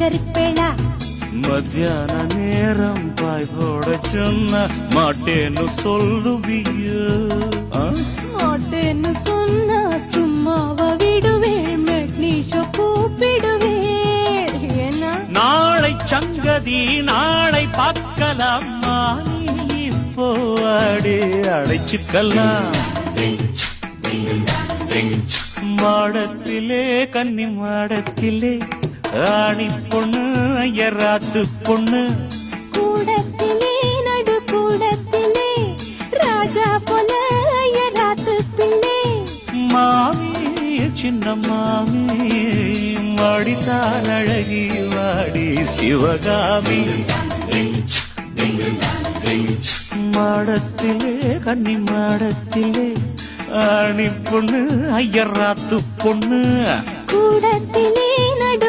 உச்சரிப்பேளா? மத்தியான நேரம் பாய் போட சொன்ன மாட்டேன்னு சொல்லுவியோ? மாட்டேன்னு சொன்னா சும்மாவ விடுவேன், மெட்னிஷோ கூப்பிடுவேன். ஏன்னா நாளை சங்கதி நாளை பார்க்கலாமா, இப்போ அடி அடைச்சுக்கலாம். மாடத்திலே கன்னி மாடத்திலே ஆணி பொண்ணு ஐயராத்து பொண்ணு, கூடத்திலே நடு கூடத்திலே ராஜா போல ஐயராத்து பிள்ளை. மாமி சின்ன மாமி மடிசால் அழகி வாடி சிவகாமி. மாடத்திலே கன்னி மாடத்திலே ஆணி பொண்ணு ஐயராத்து பொண்ணு, கூடத்திலே நடு